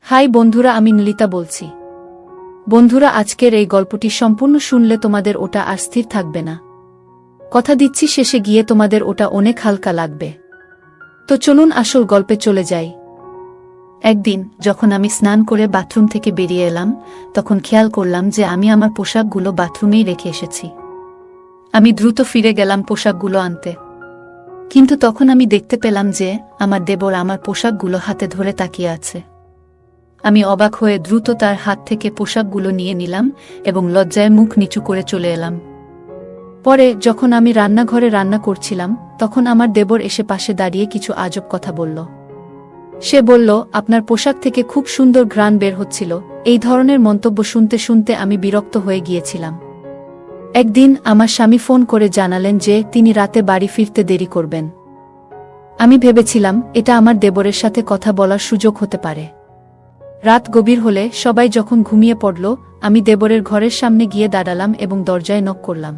High বন্ধুরা, আমি নলিতা বলছি। বন্ধুরা, আজকের এই গল্পটি সম্পূর্ণ শুনলে তোমাদের ওটা আর স্থির থাকবে না। কথা দিচ্ছি, শেষে গিয়ে তোমাদের ওটা অনেক হালকা লাগবে। তো চলুন আসল গল্পে চলে যাই। একদিন যখন আমি স্নান করে বাথরুম থেকে বেরিয়ে এলাম, তখন খেয়াল করলাম যে আমি আমার পোশাকগুলো বাথরুমেই রেখে এসেছি। আমি দ্রুত ফিরে গেলাম পোশাকগুলো আনতে, কিন্তু তখন আমি দেখতে পেলাম যে আমার দেবর আমার পোশাকগুলো হাতে ধরে তাকিয়ে আছে। আমি অবাক হয়ে দ্রুত তার হাত থেকে পোশাকগুলো নিয়ে নিলাম এবং লজ্জায় মুখ নিচু করে চলে এলাম। পরে যখন আমি রান্নাঘরে রান্না করছিলাম, তখন আমার দেবর এসে পাশে দাঁড়িয়ে কিছু আজব কথা বলল। সে বলল, আপনার পোশাক থেকে খুব সুন্দর ঘ্রাণ বের হচ্ছিল। এই ধরনের মন্তব্য শুনতে শুনতে আমি বিরক্ত হয়ে গিয়েছিলাম। একদিন আমার স্বামী ফোন করে জানালেন যে তিনি রাতে বাড়ি ফিরতে দেরি করবেন। আমি ভেবেছিলাম এটা আমার দেবরের সাথে কথা বলার সুযোগ হতে পারে। রাত গভীর হলে সবাই যখন ঘুমিয়ে পড়ল, আমি দেবরের ঘরের সামনে গিয়ে দাঁড়ালাম এবং দরজায় নক করলাম।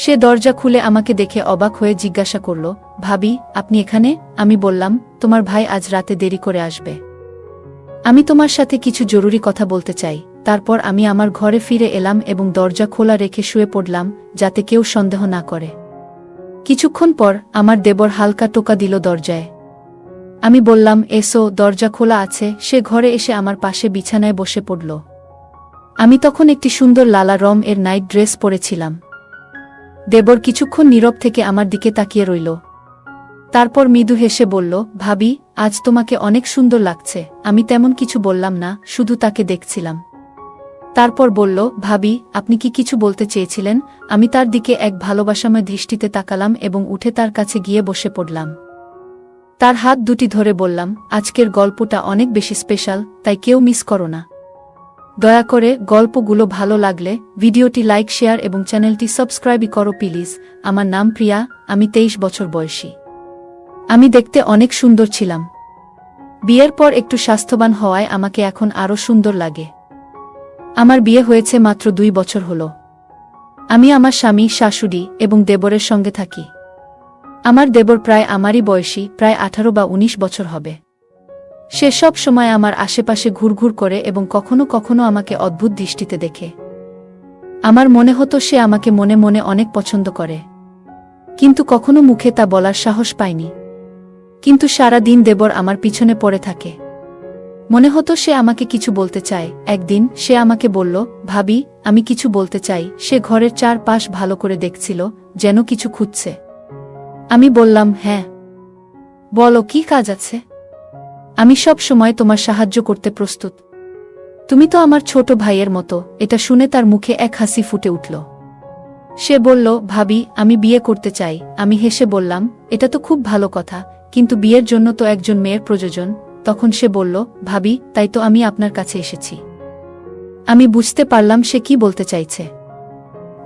সে দরজা খুলে আমাকে দেখে অবাক হয়ে জিজ্ঞাসা করল, ভাবি, আপনি এখানে? আমি বললাম, তোমার ভাই আজ রাতে দেরি করে আসবে। আমি তোমার সাথে কিছু জরুরি কথা বলতে চাই। তারপর আমি আমার ঘরে ফিরে এলাম এবং দরজা খোলা রেখে শুয়ে পড়লাম, যাতে কেউ সন্দেহ না করে। কিছুক্ষণ পর আমার দেবর হালকা টোকা দিল দরজায়। আমি বললাম, এসো, দরজা খোলা আছে। সে ঘরে এসে আমার পাশে বিছানায় বসে পড়ল। আমি তখন একটি সুন্দর লালা রং এর নাইট ড্রেস পরেছিলাম। দেবর কিছুক্ষণ নীরব থেকে আমার দিকে তাকিয়ে রইল। তারপর মৃদু হেসে বলল, ভাবি, আজ তোমাকে অনেক সুন্দর লাগছে। আমি তেমন কিছু বললাম না, শুধু তাকে দেখছিলাম। তারপর বলল, ভাবি, আপনি কি কিছু বলতে চেয়েছিলেন? আমি তার দিকে এক ভালোবাসাময় দৃষ্টিতে তাকালাম এবং উঠে তার কাছে গিয়ে বসে পড়লাম। তার হাত দুটি ধরে বললাম, আজকের গল্পটা অনেক বেশি স্পেশাল, তাই কেউ মিস করো না। দয়া করে গল্পগুলো ভালো লাগলে ভিডিওটি লাইক, শেয়ার এবং চ্যানেলটি সাবস্ক্রাইব করো প্লিজ। আমার নাম প্রিয়া, আমি 23 বছর বয়সী। আমি দেখতে অনেক সুন্দর ছিলাম। বিয়ের পর একটু স্বাস্থ্যবান হওয়ায় আমাকে এখন আরও সুন্দর লাগে। আমার বিয়ে হয়েছে মাত্র 2 বছর হলো। আমি আমার স্বামী, শাশুড়ি এবং দেবরের সঙ্গে থাকি। আমার দেবর প্রায় আমারই বয়সী, প্রায় 18 বা 19 বছর হবে। সে সব সময় আমার আশেপাশে ঘুরঘুর করে এবং কখনো কখনো আমাকে অদ্ভুত দৃষ্টিতে দেখে। আমার মনে হতো সে আমাকে মনে মনে অনেক পছন্দ করে, কিন্তু কখনো মুখে তা বলার সাহস পায়নি। কিন্তু সারা দিন দেবর আমার পিছনে পড়ে থাকে। মনে হতো সে আমাকে কিছু বলতে চায়। একদিন সে আমাকে বলল, ভাবি, আমি কিছু বলতে চাই। সে ঘরের চারপাশ ভালো করে দেখছিল, যেন কিছু খুঁজছে। আমি বললাম, হ্যাঁ, বলো, কি কাজ আছে? আমি সব সময় তোমার সাহায্য করতে প্রস্তুত। তুমি তো আমার ছোট ভাইয়ের মতো। এটা শুনে তার মুখে এক হাসি ফুটে উঠল। সে বলল, ভাবি, আমি বিয়ে করতে চাই। আমি হেসে বললাম, এটা তো খুব ভালো কথা, কিন্তু বিয়ের জন্য তো একজন মেয়ের প্রয়োজন। তখন সে বলল, ভাবি, তাই তো আমি আপনার কাছে এসেছি। আমি বুঝতে পারলাম সে কি বলতে চাইছে।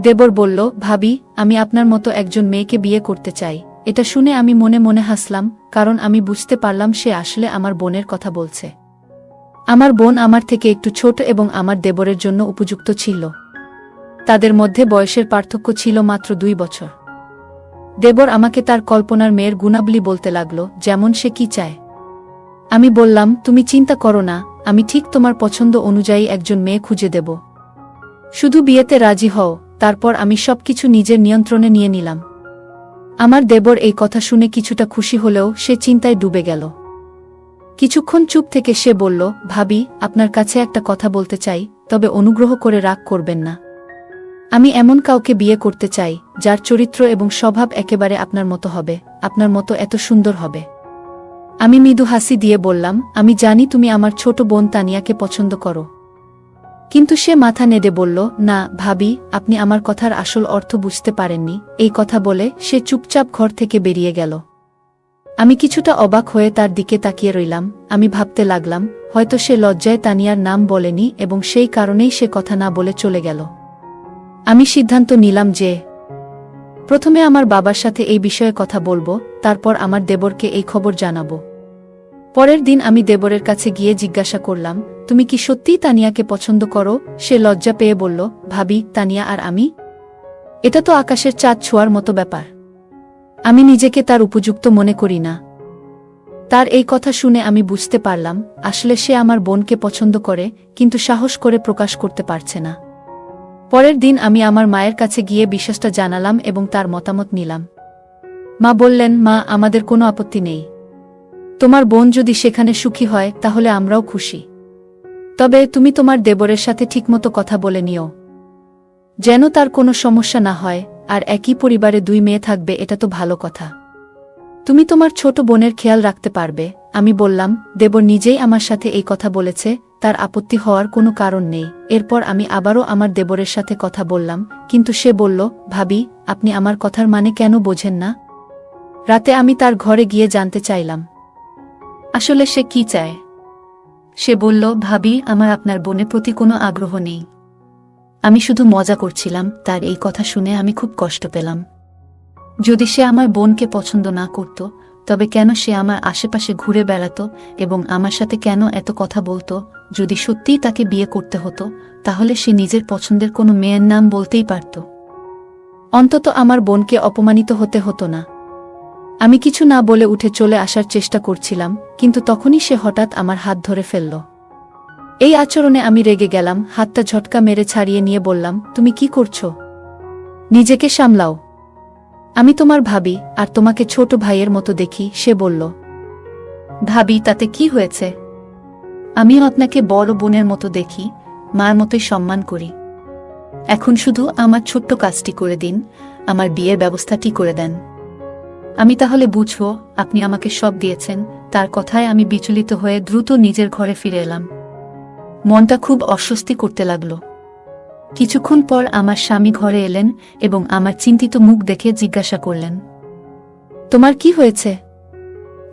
দেবর বলল, ভাবি, আমি আপনার মতো একজন মেয়েকে বিয়ে করতে চাই। এটা শুনে আমি মনে মনে হাসলাম, কারণ আমি বুঝতে পারলাম সে আসলে আমার বোনের কথা বলছে। আমার বোন আমার থেকে একটু ছোট এবং আমার দেবরের জন্য উপযুক্ত ছিল। তাদের মধ্যে বয়সের পার্থক্য ছিল মাত্র 2 বছর। দেবর আমাকে তার কল্পনার মেয়ের গুণাবলী বলতে লাগল, যেমন সে কি চায়। আমি বললাম, তুমি চিন্তা করো না, আমি ঠিক তোমার পছন্দ অনুযায়ী একজন মেয়ে খুঁজে দেব। শুধু বিয়েতে রাজি হও। তারপর আমি সবকিছু নিজের নিয়ন্ত্রণে নিয়ে নিলাম। আমার দেবর এই কথা শুনে কিছুটা খুশি হলেও সে চিন্তায় ডুবে গেল। কিছুক্ষণ চুপ থেকে সে বলল, ভাবি, আপনার কাছে একটা কথা বলতে চাই, তবে অনুগ্রহ করে রাগ করবেন না। আমি এমন কাউকে বিয়ে করতে চাই যার চরিত্র এবং স্বভাব একেবারে আপনার মতো হবে, আপনার মতো এত সুন্দর হবে। আমি মৃদু হাসি দিয়ে বললাম, আমি জানি তুমি আমার ছোট বোন তানিয়াকে পছন্দ করো। কিন্তু সে মাথা নেড়ে বলল, না ভাবি, আপনি আমার কথার আসল অর্থ বুঝতে পারেননি। এই কথা বলে সে চুপচাপ ঘর থেকে বেরিয়ে গেল। আমি কিছুটা অবাক হয়ে তার দিকে তাকিয়ে রইলাম। আমি ভাবতে লাগলাম, হয়তো সে লজ্জায় তানিয়ার নাম বলেনি এবং সেই কারণেই সে কথা না বলে চলে গেল। আমি সিদ্ধান্ত নিলাম যে প্রথমে আমার বাবার সাথে এই বিষয়ে কথা বলবো, তারপর আমার দেবরকে এই খবর জানাবো। পরের দিন আমি দেবরের কাছে গিয়ে জিজ্ঞাসা করলাম, তুমি কি সত্যিই তানিয়াকে পছন্দ করো? সে লজ্জা পেয়ে বলল, ভাবি, তানিয়া আর আমি, এটা তো আকাশের চাঁদ ছোঁয়ার মতো ব্যাপার। আমি নিজেকে তার উপযুক্ত মনে করি না। তার এই কথা শুনে আমি বুঝতে পারলাম আসলে সে আমার বোনকে পছন্দ করে, কিন্তু সাহস করে প্রকাশ করতে পারছে না। পরের দিন আমি আমার মায়ের কাছে গিয়ে বিষয়টা জানালাম এবং তার মতামত নিলাম। মা বললেন, মা, আমাদের কোনো আপত্তি নেই। তোমার বোন যদি সেখানে সুখী হয় তাহলে আমরাও খুশি। তবে তুমি তোমার দেবরের সাথে ঠিকমতো কথা বলে নিও, যেন তার কোনো সমস্যা না হয়। আর একই পরিবারে 2 মেয়ে থাকবে, এটা তো ভালো কথা। তুমি তোমার ছোট বোনের খেয়াল রাখতে পারবে। আমি বললাম, দেবর নিজেই আমার সাথে এই কথা বলেছে, তার আপত্তি হওয়ার কোনো কারণ নেই। এরপর আমি আবারও আমার দেবরের সাথে কথা বললাম, কিন্তু সে বলল, ভাবি, আপনি আমার কথার মানে কেন বোঝেন না? রাতে আমি তার ঘরে গিয়ে জানতে চাইলাম আসলে সে কি চায়। সে বলল, ভাবি, আমার আপনার বোনের প্রতি কোনো আগ্রহ নেই। আমি শুধু মজা করছিলাম। তার এই কথা শুনে আমি খুব কষ্ট পেলাম। যদি সে আমার বোনকে পছন্দ না করত, তবে কেন সে আমার আশেপাশে ঘুরে বেড়াত এবং আমার সাথে কেন এত কথা বলতো? যদি সত্যিই তাকে বিয়ে করতে হতো, তাহলে সে নিজের পছন্দের কোনো মেয়ের নাম বলতেই পারত। অন্তত আমার বোনকে অপমানিত হতে হতো না। আমি কিছু না বলে উঠে চলে আসার চেষ্টা করছিলাম, কিন্তু তখনই সে হঠাৎ আমার হাত ধরে ফেলল। এই আচরণে আমি রেগে গেলাম। হাতটা ঝটকা মেরে ছাড়িয়ে নিয়ে বললাম, তুমি কি করছো? নিজেকে সামলাও। আমি তোমার ভাবি, আর তোমাকে ছোট ভাইয়ের মতো দেখি। সে বলল, ভাবি, তাতে কি হয়েছে? আমিও আপনাকে বড় বোনের মতো দেখি, মার মতোই সম্মান করি। এখন শুধু আমার ছোট্ট কাজটি করে দিন, আমার বিয়ের ব্যবস্থাটি করে দেন। আমি তাহলে বুঝব আপনি আমাকে সব দিয়েছেন। তার কথায় আমি বিচলিত হয়ে দ্রুত নিজের ঘরে ফিরে এলাম। মনটা খুব অস্বস্তি করতে লাগল। কিছুক্ষণ পর আমার স্বামী ঘরে এলেন এবং আমার চিন্তিত মুখ দেখে জিজ্ঞাসা করলেন, তোমার কি হয়েছে?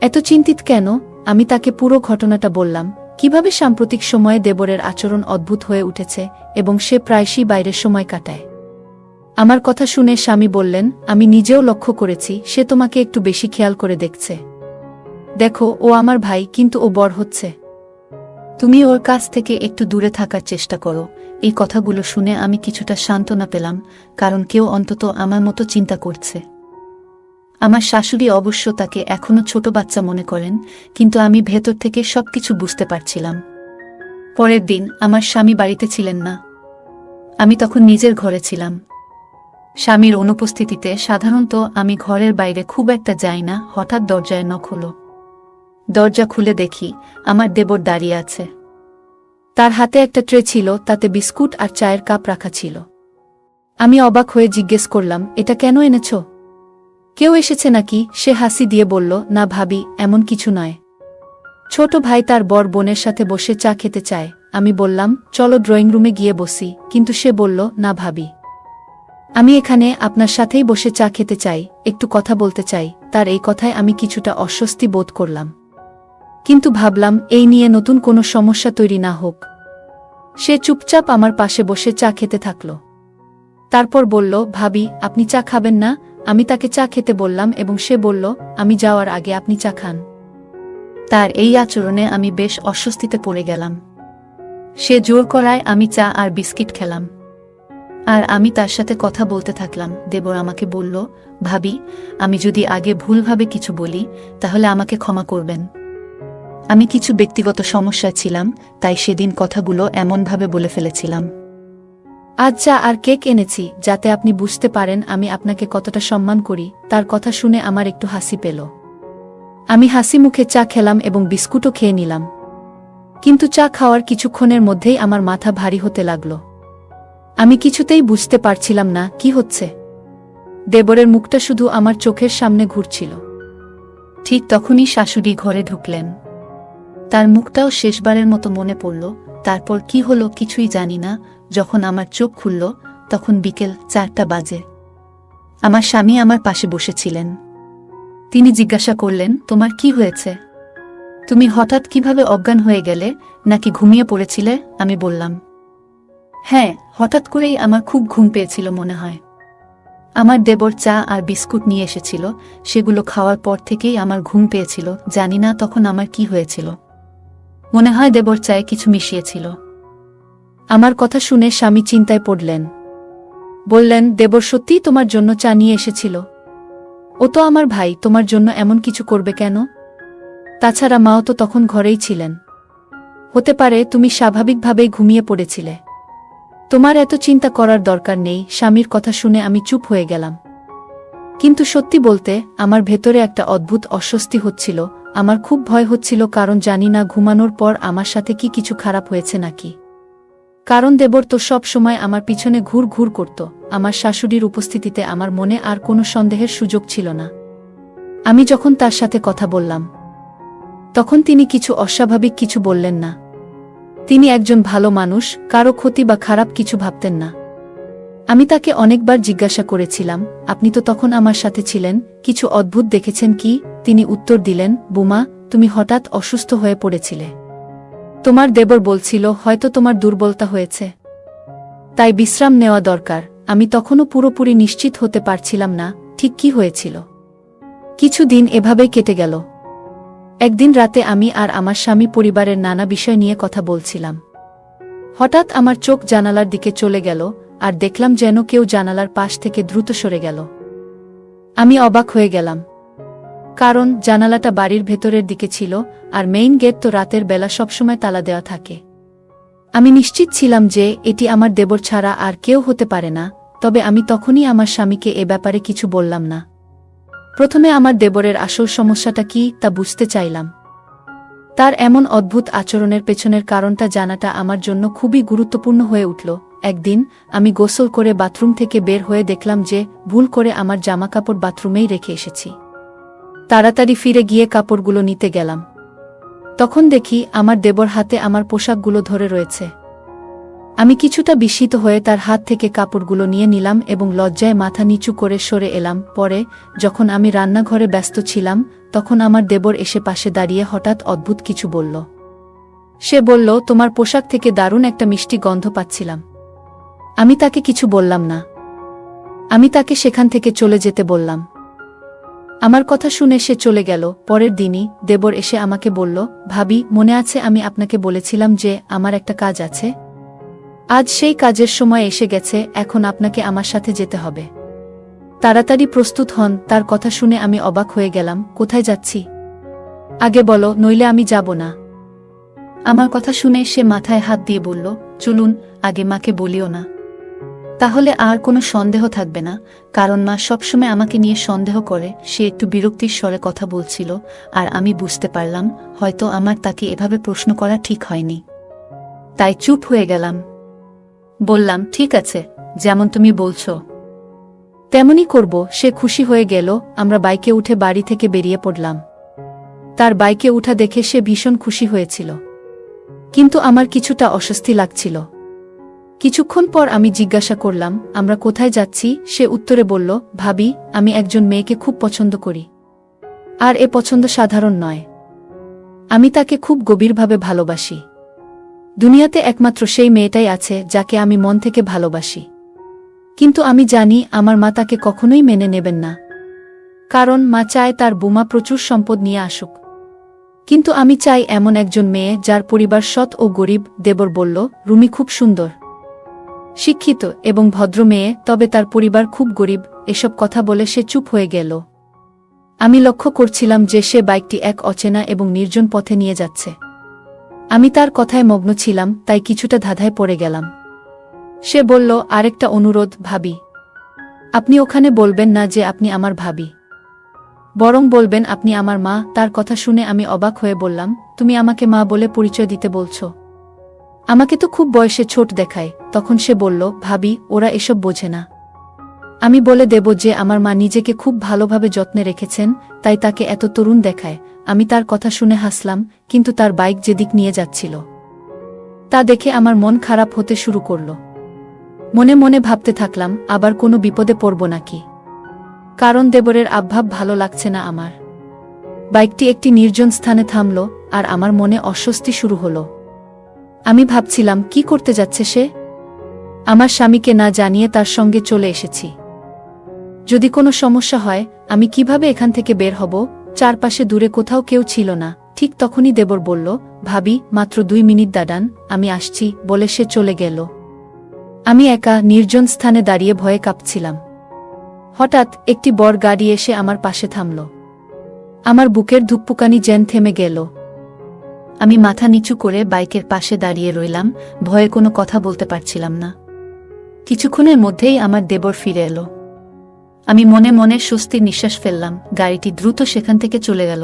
এত চিন্তিত কেন? আমি তাকে পুরো ঘটনাটা বললাম, কিভাবে সাম্প্রতিক সময়ে দেবরের আচরণ অদ্ভুত হয়ে উঠেছে এবং সে প্রায়শই বাইরের সময় কাটায়। আমার কথা শুনে স্বামী বললেন, আমি নিজেও লক্ষ্য করেছি, সে তোমাকে একটু বেশি খেয়াল করে দেখছে। দেখো, ও আমার ভাই, কিন্তু ও বড় হচ্ছে। তুমি ওর কাছ থেকে একটু দূরে থাকার চেষ্টা করো। এই কথাগুলো শুনে আমি কিছুটা সান্ত্বনা পেলাম, কারণ কেউ অন্তত আমার মতো চিন্তা করছে। আমার শাশুড়ি অবশ্য তাকে এখনো ছোট বাচ্চা মনে করেন, কিন্তু আমি ভেতর থেকে সবকিছু বুঝতে পারছিলাম। পরের দিন আমার স্বামী বাড়িতে ছিলেন না। আমি তখন নিজের ঘরে ছিলাম। স্বামীর অনুপস্থিতিতে সাধারণত আমি ঘরের বাইরে খুব একটা যাই না। হঠাৎ দরজায় নক হলো। দরজা খুলে দেখি আমার দেবর দাঁড়িয়ে আছে। তার হাতে একটা ট্রে ছিল, তাতে বিস্কুট আর চায়ের কাপ রাখা ছিল। আমি অবাক হয়ে জিজ্ঞেস করলাম, এটা কেন এনেছ? কেউ এসেছে নাকি? সে হাসি দিয়ে বলল, না ভাবি, এমন কিছু নয়। ছোট ভাই তার বড় বোনের সাথে বসে চা খেতে চায়। আমি বললাম, চলো ড্রয়িং রুমে গিয়ে বসি, কিন্তু সে বলল, না ভাবি, আমি এখানে আপনার সাথেই বসে চা খেতে চাই, একটু কথা বলতে চাই। তার এই কথায় আমি কিছুটা অস্বস্তি বোধ করলাম, কিন্তু ভাবলাম এই নিয়ে নতুন কোনো সমস্যা তৈরি না হোক। সে চুপচাপ আমার পাশে বসে চা খেতে থাকল। তারপর বলল, ভাবি, আপনি চা খাবেন না? আমি তাকে চা খেতে বললাম এবং সে বলল, আমি যাওয়ার আগে আপনি চা খান। তার এই আচরণে আমি বেশ অস্বস্তিতে পড়ে গেলাম। সে জোর করায় আমি চা আর বিস্কিট খেলাম, আর আমি তার সাথে কথা বলতে থাকলাম। দেবর আমাকে বলল, ভাবি, আমি যদি আগে ভুলভাবে কিছু বলি তাহলে আমাকে ক্ষমা করবেন। আমি কিছু ব্যক্তিগত সমস্যায় ছিলাম, তাই সেদিন কথাগুলো এমনভাবে বলে ফেলেছিলাম। আজ চা আর কেক এনেছি, যাতে আপনি বুঝতে পারেন আমি আপনাকে কতটা সম্মান করি। তার কথা শুনে আমার একটু হাসি পেল। আমি হাসি মুখে চা খেলাম এবং বিস্কুটও খেয়ে নিলাম। কিন্তু চা খাওয়ার কিছুক্ষণের মধ্যেই আমার মাথা ভারী হতে লাগল। আমি কিছুতেই বুঝতে পারছিলাম না কি হচ্ছে। দেবরের মুখটা শুধু আমার চোখের সামনে ঘুরছিল। ঠিক তখনই শাশুড়ি ঘরে ঢুকলেন। তার মুখটাও শেষবারের মতো মনে পড়ল। তারপর কি হলো কিছুই জানি না। যখন আমার চোখ খুলল তখন বিকেল 4টা বাজে। আমার স্বামী আমার পাশে বসেছিলেন। তিনি জিজ্ঞাসা করলেন, তোমার কি হয়েছে? তুমি হঠাৎ কিভাবে অজ্ঞান হয়ে গেলে? নাকি ঘুমিয়ে পড়েছিলে? আমি বললাম, হ্যাঁ, হঠাৎ করেই আমার খুব ঘুম পেয়েছিল মনে হয়। আমার দেবর চা আর বিস্কুট নিয়ে এসেছিল, সেগুলো খাওয়ার পর থেকেই আমার ঘুম পেয়েছিল। জানি না তখন আমার কি হয়েছিল। মনে হয় দেবর চায়ে কিছু মিশিয়েছিল। আমার কথা শুনে স্বামী চিন্তায় পড়লেন। বললেন, দেবর সত্যিই তোমার জন্য চা নিয়ে এসেছিল? ও তো আমার ভাই, তোমার জন্য এমন কিছু করবে কেন? তাছাড়া মাও তো তখন ঘরেই ছিলেন। হতে পারে তুমি স্বাভাবিকভাবেই ঘুমিয়ে পড়েছিলে। তোমার এত চিন্তা করার দরকার নেই। স্বামীর কথা শুনে আমি চুপ হয়ে গেলাম। কিন্তু সত্যি বলতে আমার ভেতরে একটা অদ্ভুত অস্বস্তি হচ্ছিল। আমার খুব ভয় হচ্ছিল, কারণ জানি না ঘুমানোর পর আমার সাথে কি কিছু খারাপ হয়েছে নাকি। কারণ দেবর তো সব সময় আমার পিছনে ঘুর ঘুর করত। আমার শাশুড়ির উপস্থিতিতে আমার মনে আর কোনো সন্দেহের সুযোগ ছিল না। আমি যখন তার সাথে কথা বললাম, তখন তিনি কিছু অস্বাভাবিক কিছু বললেন না। তিনি একজন ভালো মানুষ, কারো ক্ষতি বা খারাপ কিছু ভাবতেন না। আমি তাকে অনেকবার জিজ্ঞাসা করেছিলাম, আপনি তো তখন আমার সাথে ছিলেন, কিছু অদ্ভুত দেখেছেন কি? তিনি উত্তর দিলেন, বুমা, তুমি হঠাৎ অসুস্থ হয়ে পড়েছিলে। তোমার দেবর বলছিল হয়তো তোমার দুর্বলতা হয়েছে, তাই বিশ্রাম নেওয়া দরকার। আমি তখনও পুরোপুরি নিশ্চিত হতে পারছিলাম না ঠিক কি হয়েছিল। কিছু দিন এভাবেই কেটে গেল। একদিন রাতে আমি আর আমার স্বামী পরিবারের নানা বিষয় নিয়ে কথা বলছিলাম। হঠাৎ আমার চোখ জানালার দিকে চলে গেল, আর দেখলাম যেন কেউ জানালার পাশ থেকে দ্রুত সরে গেল। আমি অবাক হয়ে গেলাম, কারণ জানালাটা বাড়ির ভেতরের দিকে ছিল, আর মেইন গেট তো রাতের বেলা সবসময় তালা দেওয়া থাকে। আমি নিশ্চিত ছিলাম যে এটি আমার দেবর ছাড়া আর কেউ হতে পারে না, তবে আমি তখনই আমার স্বামীকে এ ব্যাপারে কিছু বললাম না। প্রথমে আমার দেবরের আসল সমস্যাটা কি তা বুঝতে চাইলাম। তার এমন অদ্ভুত আচরণের পেছনের কারণটা জানাটা আমার জন্য খুবই গুরুত্বপূর্ণ হয়ে উঠল। একদিন আমি গোসল করে বাথরুম থেকে বের হয়ে দেখলাম যে ভুল করে আমার জামাকাপড় বাথরুমেই রেখে এসেছি। তাড়াতাড়ি ফিরে গিয়ে কাপড়গুলো নিতে গেলাম। তখন দেখি আমার দেবর হাতে আমার পোশাকগুলো ধরে রয়েছে। আমি কিছুটা বিস্মিত হয়ে তার হাত থেকে কাপড়গুলো নিয়ে নিলাম এবং লজ্জায় মাথা নিচু করে সরে এলাম। পরে যখন আমি রান্নাঘরে ব্যস্ত ছিলাম, তখন আমার দেবর এসে পাশে দাঁড়িয়ে হঠাৎ অদ্ভুত কিছু বলল। সে বলল, তোমার পোশাক থেকে দারুণ একটা মিষ্টি গন্ধ পাচ্ছিলাম। আমি তাকে কিছু বললাম না। আমি তাকে সেখান থেকে চলে যেতে বললাম। আমার কথা শুনে সে চলে গেল। পরের দিনই দেবর এসে আমাকে বলল, ভাবি, মনে আছে আমি আপনাকে বলেছিলাম যে আমার একটা কাজ আছে? আজ সেই কাজের সময় এসে গেছে, এখন আপনাকে আমার সাথে যেতে হবে। তাড়াতাড়ি প্রস্তুত হন। তার কথা শুনে আমি অবাক হয়ে গেলাম। কোথায় যাচ্ছি? আগে বলো, নইলে আমি যাব না। আমার কথা শুনে সে মাথায় হাত দিয়ে বলল, চলুন, আগে মাকে বলিও না, তাহলে আর কোনো সন্দেহ থাকবে না। কারণ মা সবসময় আমাকে নিয়ে সন্দেহ করে। সে একটু বিরক্তির স্বরে কথা বলছিল, আর আমি বুঝতে পারলাম হয়তো আমার তাকে এভাবে প্রশ্ন করা ঠিক হয়নি। তাই চুপ হয়ে গেলাম। বললাম, ঠিক আছে, যেমন তুমি বলছো তেমনই করব। সে খুশি হয়ে গেল। আমরা বাইকে উঠে বাড়ি থেকে বেরিয়ে পড়লাম। তার বাইকে উঠা দেখে সে ভীষণ খুশি হয়েছিল, কিন্তু আমার কিছুটা অস্বস্তি লাগছিল। কিছুক্ষণ পর আমি জিজ্ঞাসা করলাম, আমরা কোথায় যাচ্ছি? সে উত্তরে বলল, ভাবি, আমি একজন মেয়েকে খুব পছন্দ করি। আর এ পছন্দ সাধারণ নয়। আমি তাকে খুব গভীরভাবে ভালোবাসি। দুনিয়াতে একমাত্র সেই মেয়েটাই আছে যাকে আমি মন থেকে ভালোবাসি। কিন্তু আমি জানি আমার মা তাকে কখনোই মেনে নেবেন না, কারণ মা চায় তার বুমা প্রচুর সম্পদ নিয়ে আসুক। কিন্তু আমি চাই এমন একজন মেয়ে যার পরিবার সৎ ও গরিব। দেবর বলল, রুমি খুব সুন্দর, শিক্ষিত এবং ভদ্র মেয়ে, তবে তার পরিবার খুব গরিব। এসব কথা বলে সে চুপ হয়ে গেল। আমি লক্ষ্য করছিলাম যে সে বাইকটি এক অচেনা এবং নির্জন পথে নিয়ে যাচ্ছে। আমি তার কথায় মগ্ন ছিলাম, তাই কিছুটা ধাঁধায় পড়ে গেলাম। সে বলল, আরেকটা অনুরোধ ভাবি, আপনি ওখানে বলবেন না যে আপনি আমার ভাবি, বরং বলবেন আপনি আমার মা। তার কথা শুনে আমি অবাক হয়ে বললাম, তুমি আমাকে মা বলে পরিচয় দিতে বলছো? আমাকে তো খুব বয়সে ছোট দেখায়। তখন সে বলল, ভাবি, ওরা এসব বোঝে না। আমি বলে দেব যে আমার মা নিজেকে খুব ভালোভাবে যত্নে রেখেছেন, তাই তাকে এত তরুণ দেখায়। আমি তার কথা শুনে হাসলাম, কিন্তু তার বাইক যেদিক নিয়ে যাচ্ছিল তা দেখে আমার মন খারাপ হতে শুরু করল। মনে মনে ভাবতে থাকলাম, আবার কোনো বিপদে পড়ব নাকি, কারণ দেবরের আবভাব ভালো লাগছে না আমার। বাইকটি একটি নির্জন স্থানে থামল, আর আমার মনে অস্বস্তি শুরু হলো। আমি ভাবছিলাম, কি করতে যাচ্ছে সে? আমার স্বামীকে না জানিয়ে তার সঙ্গে চলে এসেছি। যদি কোনো সমস্যা হয়, আমি কিভাবে এখান থেকে বের হব? চারপাশে দূরে কোথাও কেউ ছিল না। ঠিক তখনই দেবর বলল, ভাবি, মাত্র 2 মিনিট দাঁড়ান, আমি আসছি, বলে সে চলে গেল। আমি একা নির্জন স্থানে দাঁড়িয়ে ভয়ে কাঁপছিলাম। হঠাৎ একটি বড় গাড়ি এসে আমার পাশে থামল। আমার বুকের ধুকপুকানি যেন থেমে গেল। আমি মাথা নিচু করে বাইকের পাশে দাঁড়িয়ে রইলাম, ভয়ে কোনো কথা বলতে পারছিলাম না। কিছুক্ষণের মধ্যেই আমার দেবর ফিরে এলো। আমি মনে মনে স্বস্তির নিঃশ্বাস ফেললাম। গাড়িটি দ্রুত সেখান থেকে চলে গেল।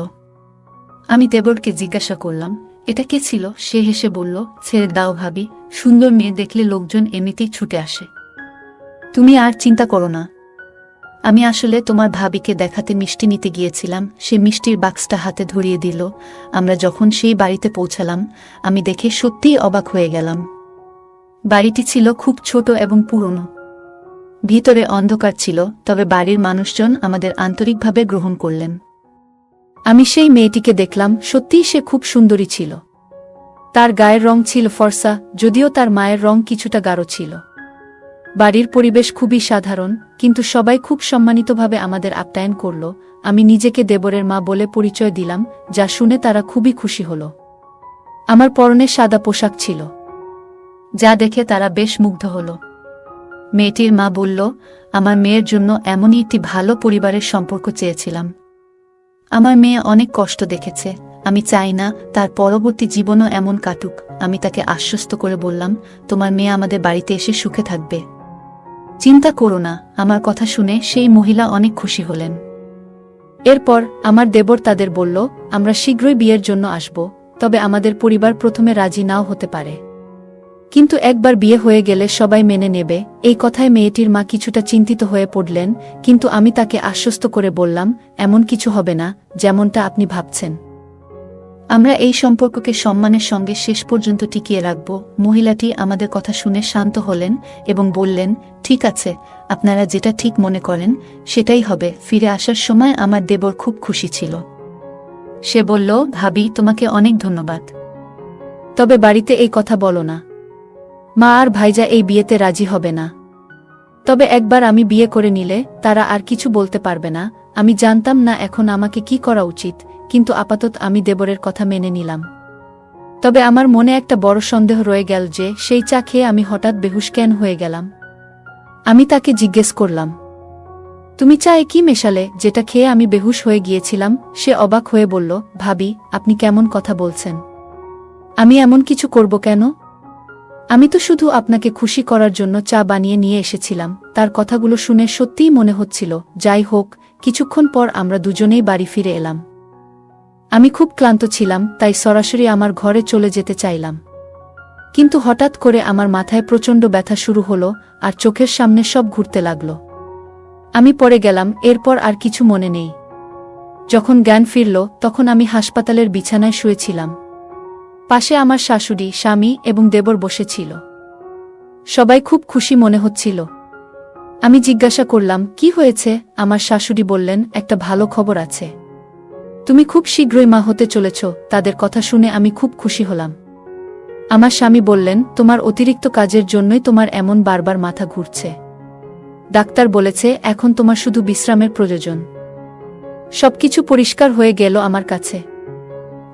আমি দেবরকে জিজ্ঞাসা করলাম, এটা কে ছিল? সে হেসে বলল, ছেড়ে দাও ভাবি, সুন্দর মেয়ে দেখলে লোকজন এমনিতেই ছুটে আসে। তুমি আর চিন্তা করো না। আমি আসলে তোমার ভাবিকে দেখাতে মিষ্টি নিতে গিয়েছিলাম। সে মিষ্টির বাক্সটা হাতে ধরিয়ে দিল। আমরা যখন সেই বাড়িতে পৌঁছালাম, আমি দেখে সত্যিই অবাক হয়ে গেলাম। বাড়িটি ছিল খুব ছোট এবং পুরনো। ভিতরে অন্ধকার ছিল, তবে বাড়ির মানুষজন আমাদের আন্তরিকভাবে গ্রহণ করলেন। আমি সেই মেয়েটিকে দেখলাম, সত্যিই সে খুব সুন্দরী ছিল। তার গায়ের রং ছিল ফর্সা, যদিও তার মায়ের রং কিছুটা গাঢ় ছিল। বাড়ির পরিবেশ খুবই সাধারণ, কিন্তু সবাই খুব সম্মানিতভাবে আমাদের আপ্যায়ন করল। আমি নিজেকে দেবরের মা বলে পরিচয় দিলাম, যা শুনে তারা খুবই খুশি হল। আমার পরনে সাদা পোশাক ছিল, যা দেখে তারা বেশ মুগ্ধ হল। মেয়েটির মা বলল, আমার মেয়ের জন্য এমনই একটি ভালো পরিবারের সম্পর্ক চেয়েছিলাম। আমার মেয়ে অনেক কষ্ট দেখেছে, আমি চাই না তার পরবর্তী জীবনও এমন কাটুক। আমি তাকে আশ্বস্ত করে বললাম, তোমার মেয়ে আমাদের বাড়িতে এসে সুখে থাকবে। চিন্তা করো না। আমার কথা শুনে সেই মহিলা অনেক খুশি হলেন। এরপর আমার দেবর তাদের বলল, আমরা শীঘ্রই বিয়ের জন্য আসব, তবে আমাদের পরিবার প্রথমে রাজি নাও হতে পারে। কিন্তু একবার বিয়ে হয়ে গেলে সবাই মেনে নেবে। এই কথায় মেয়েটির মা কিছুটা চিন্তিত হয়ে পড়লেন, কিন্তু আমি তাকে আশ্বস্ত করে বললাম, এমন কিছু হবে না যেমনটা আপনি ভাবছেন। আমরা এই সম্পর্ককে সম্মানের সঙ্গে শেষ পর্যন্ত টিকিয়ে রাখব। মহিলাটি আমাদের কথা শুনে শান্ত হলেন এবং বললেন, ঠিক আছে, আপনারা যেটা ঠিক মনে করেন সেটাই হবে। ফিরে আসার সময় আমার দেবর খুব খুশি ছিল। সে বলল, ভাবি, তোমাকে অনেক ধন্যবাদ। তবে বাড়িতে এই কথা বলো না। মা আর ভাইজা এই বিয়েতে রাজি হবে না। তবে একবার আমি বিয়ে করে নিলে তারা আর কিছু বলতে পারবে না। আমি জানতাম না এখন আমাকে কি করা উচিত, কিন্তু আপাতত আমি দেবরের কথা মেনে নিলাম। তবে আমার মনে একটা বড় সন্দেহ রয়ে গেল যে সেই চা খেয়ে আমি হঠাৎ বেহুশ কেন হয়ে গেলাম। আমি তাকে জিজ্ঞেস করলাম, তুমি চায়ে কি মেশালে যেটা খেয়ে আমি বেহুশ হয়ে গিয়েছিলাম? সে অবাক হয়ে বলল, ভাবি, আপনি কেমন কথা বলছেন? আমি এমন কিছু করব কেন? আমি তো শুধু আপনাকে খুশি করার জন্য চা বানিয়ে নিয়ে এসেছিলাম। তার কথাগুলো শুনে সত্যিই মনে হচ্ছিল। যাই হোক, কিছুক্ষণ পর আমরা দুজনেই বাড়ি ফিরে এলাম। আমি খুব ক্লান্ত ছিলাম, তাই সরাসরি আমার ঘরে চলে যেতে চাইলাম। কিন্তু হঠাৎ করে আমার মাথায় প্রচণ্ড ব্যথা শুরু হলো, আর চোখের সামনে সব ঘুরতে লাগল। আমি পড়ে গেলাম। এরপর আর কিছু মনে নেই। যখন জ্ঞান ফিরল, তখন আমি হাসপাতালের বিছানায় শুয়েছিলাম। পাশে আমার শাশুড়ি, স্বামী এবং দেবর বসেছিল। সবাই খুব খুশি মনে হচ্ছিল। আমি জিজ্ঞাসা করলাম, কি হয়েছে? আমার শাশুড়ি বললেন, একটা ভালো খবর আছে। তুমি খুব শীঘ্রই মা হতে চলেছ। তাদের কথা শুনে আমি খুব খুশি হলাম। আমার স্বামী বললেন, তোমার অতিরিক্ত কাজের জন্যই তোমার এমন বারবার মাথা ঘুরছে। ডাক্তার বলেছে এখন তোমার শুধু বিশ্রামের প্রয়োজন। সবকিছু পরিষ্কার হয়ে গেল আমার কাছে।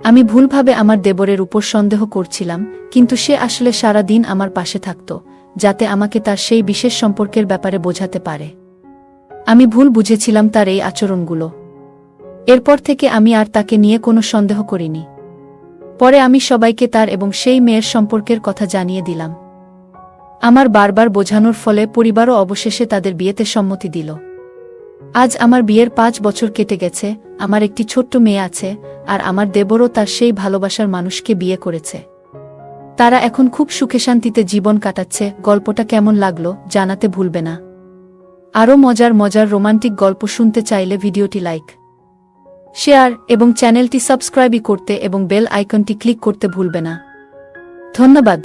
আমি ভুলভাবে আমার দেবরের উপর সন্দেহ করছিলাম, কিন্তু সে আসলে সারা দিন আমার পাশে থাকত, যাতে আমাকে তার সেই বিশেষ সম্পর্কের ব্যাপারে বোঝাতে পারে। আমি ভুল বুঝেছিলাম তার এই আচরণগুলো। এরপর থেকে আমি আর তাকে নিয়ে কোনো সন্দেহ করিনি। পরে আমি সবাইকে তার এবং সেই মেয়ের সম্পর্কের কথা জানিয়ে দিলাম। আমার বারবার বোঝানোর ফলে পরিবারও অবশেষে তাদের বিয়েতে সম্মতি দিল। আজ আমার বিয়ের 5 বছর কেটে গেছে। আমার একটি ছোট্ট মেয়ে আছে, আর আমার দেবরও তার সেই ভালোবাসার মানুষকে বিয়ে করেছে। তারা এখন খুব সুখে শান্তিতে জীবন কাটাচ্ছে। গল্পটা কেমন লাগলো জানাতে ভুলবে না। আরও মজার মজার রোমান্টিক গল্প শুনতে চাইলে ভিডিওটি লাইক, শেয়ার এবং চ্যানেলটি সাবস্ক্রাইব করতে এবং বেল আইকনটি ক্লিক করতে ভুলবে না। ধন্যবাদ।